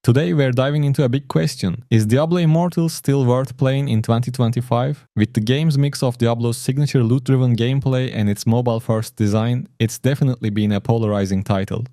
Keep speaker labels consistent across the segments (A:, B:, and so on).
A: Today we're diving into a big question. Is Diablo Immortal still worth playing in 2025? With the game's mix of Diablo's signature loot-driven gameplay and its mobile-first design, it's definitely been a polarizing title.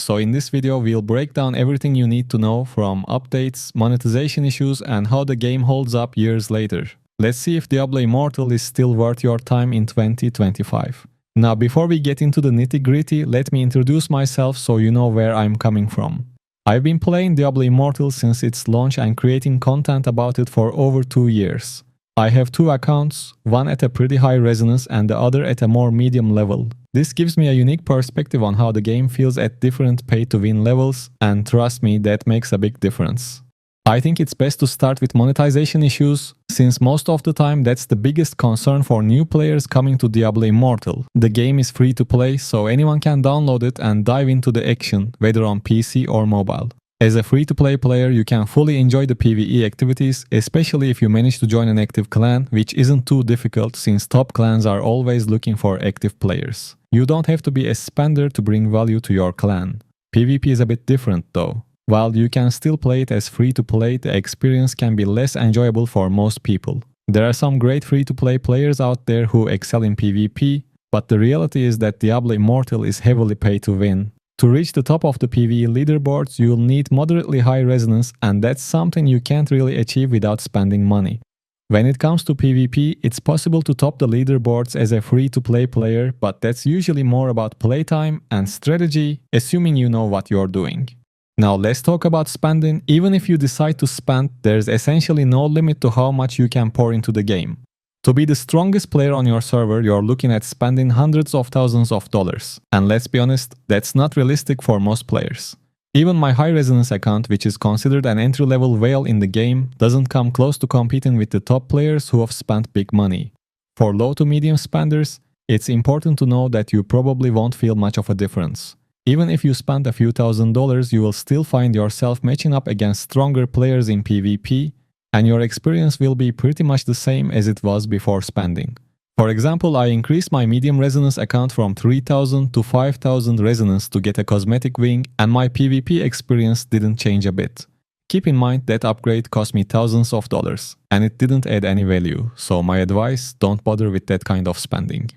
A: So in this video we'll break down everything you need to know, from updates, monetization issues, and how the game holds up years later. Let's see if Diablo Immortal is still worth your time in 2025. Now before we get into the nitty-gritty, let me introduce myself so you know where I'm coming from. I've been playing Diablo Immortal since its launch and creating content about it for over 2 years. I have 2 accounts, one at a pretty high resonance and the other at a more medium level. This gives me a unique perspective on how the game feels at different pay-to-win levels, and trust me, that makes a big difference. I think it's best to start with monetization issues, since most of the time that's the biggest concern for new players coming to Diablo Immortal. The game is free to play, so anyone can download it and dive into the action, whether on PC or mobile. As a free-to-play player, you can fully enjoy the PvE activities, especially if you manage to join an active clan, which isn't too difficult since top clans are always looking for active players. You don't have to be a spender to bring value to your clan. PvP is a bit different though. While you can still play it as free-to-play, the experience can be less enjoyable for most people. There are some great free-to-play players out there who excel in PvP, but the reality is that Diablo Immortal is heavily pay-to-win. To reach the top of the PvE leaderboards, you'll need moderately high resonance, and that's something you can't really achieve without spending money. When it comes to PvP, it's possible to top the leaderboards as a free-to-play player, but that's usually more about playtime and strategy, assuming you know what you're doing. Now let's talk about spending. Even if you decide to spend, there's essentially no limit to how much you can pour into the game. To be the strongest player on your server, you're looking at spending hundreds of thousands of dollars. And let's be honest, that's not realistic for most players. Even my high resonance account, which is considered an entry-level whale in the game, doesn't come close to competing with the top players who have spent big money. For low to medium spenders, it's important to know that you probably won't feel much of a difference. Even if you spend a few $1,000s, you will still find yourself matching up against stronger players in PvP, and your experience will be pretty much the same as it was before spending. For example, I increased my medium resonance account from 3000 to 5000 resonance to get a cosmetic wing, and my PvP experience didn't change a bit. Keep in mind that upgrade cost me thousands of dollars, and it didn't add any value, so my advice, don't bother with that kind of spending.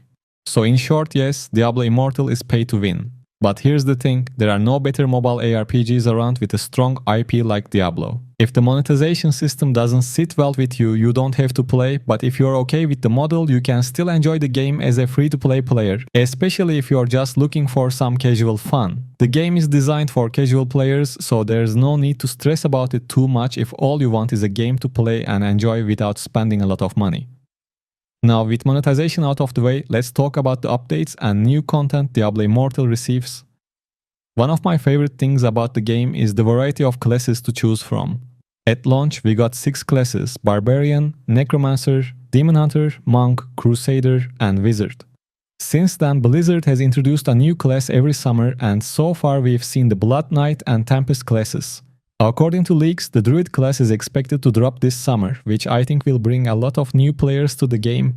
A: So in short, yes, Diablo Immortal is pay to win. But here's the thing, there are no better mobile ARPGs around with a strong IP like Diablo. If the monetization system doesn't sit well with you, you don't have to play, but if you're okay with the model, you can still enjoy the game as a free-to-play player, especially if you're just looking for some casual fun. The game is designed for casual players, so there's no need to stress about it too much if all you want is a game to play and enjoy without spending a lot of money. Now, with monetization out of the way, let's talk about the updates and new content Diablo Immortal receives. One of my favorite things about the game is the variety of classes to choose from. At launch, we got 6 classes: Barbarian, Necromancer, Demon Hunter, Monk, Crusader, and Wizard. Since then, Blizzard has introduced a new class every summer, and so far we've seen the Blood Knight and Tempest classes. According to leaks, the Druid class is expected to drop this summer, which I think will bring a lot of new players to the game.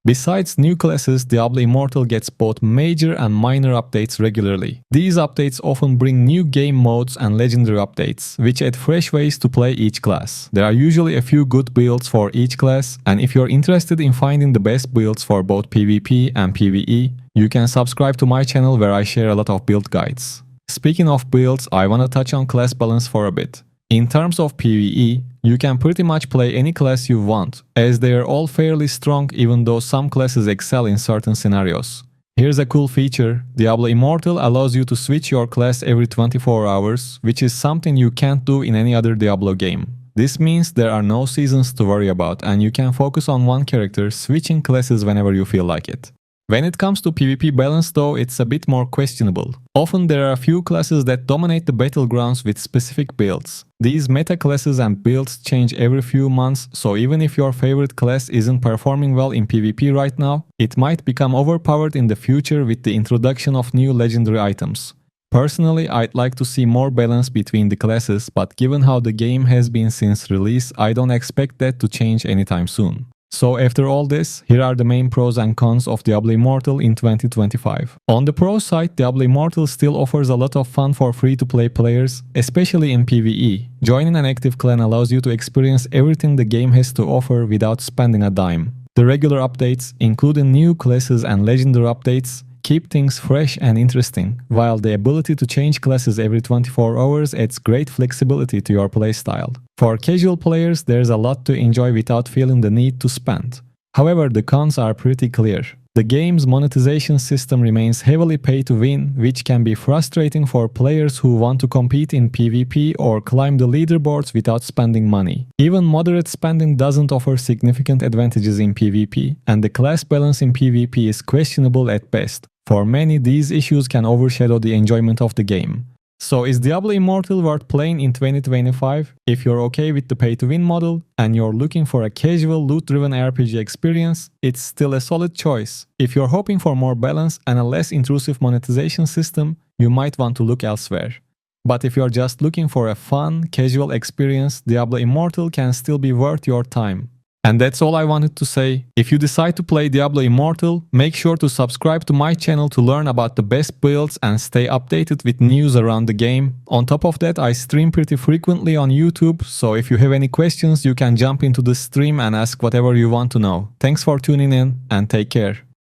A: Besides new classes, Diablo Immortal gets both major and minor updates regularly. These updates often bring new game modes and legendary updates, which add fresh ways to play each class. There are usually a few good builds for each class, and if you're interested in finding the best builds for both PvP and PvE, you can subscribe to my channel where I share a lot of build guides. Speaking of builds, I wanna touch on class balance for a bit. In terms of PvE, you can pretty much play any class you want, as they are all fairly strong even though some classes excel in certain scenarios. Here's a cool feature: Diablo Immortal allows you to switch your class every 24 hours, which is something you can't do in any other Diablo game. This means there are no seasons to worry about, and you can focus on one character, switching classes whenever you feel like it. When it comes to PvP balance though, it's a bit more questionable. Often there are a few classes that dominate the battlegrounds with specific builds. These meta classes and builds change every few months, so even if your favorite class isn't performing well in PvP right now, it might become overpowered in the future with the introduction of new legendary items. Personally, I'd like to see more balance between the classes, but given how the game has been since release, I don't expect that to change anytime soon. So after all this, here are the main pros and cons of Diablo Immortal in 2025. On the pro side, Diablo Immortal still offers a lot of fun for free-to-play players, especially in PvE. Joining an active clan allows you to experience everything the game has to offer without spending a dime. The regular updates, including new classes and legendary updates, keep things fresh and interesting, while the ability to change classes every 24 hours adds great flexibility to your playstyle. For casual players, there's a lot to enjoy without feeling the need to spend. However, the cons are pretty clear. The game's monetization system remains heavily pay-to-win, which can be frustrating for players who want to compete in PvP or climb the leaderboards without spending money. Even moderate spending doesn't offer significant advantages in PvP, and the class balance in PvP is questionable at best. For many, these issues can overshadow the enjoyment of the game. So is Diablo Immortal worth playing in 2025? If you're okay with the pay-to-win model and you're looking for a casual loot-driven RPG experience, it's still a solid choice. If you're hoping for more balance and a less intrusive monetization system, you might want to look elsewhere. But if you're just looking for a fun, casual experience, Diablo Immortal can still be worth your time. And that's all I wanted to say. If you decide to play Diablo Immortal, make sure to subscribe to my channel to learn about the best builds and stay updated with news around the game. On top of that, I stream pretty frequently on YouTube, so if you have any questions, you can jump into the stream and ask whatever you want to know. Thanks for tuning in, and take care.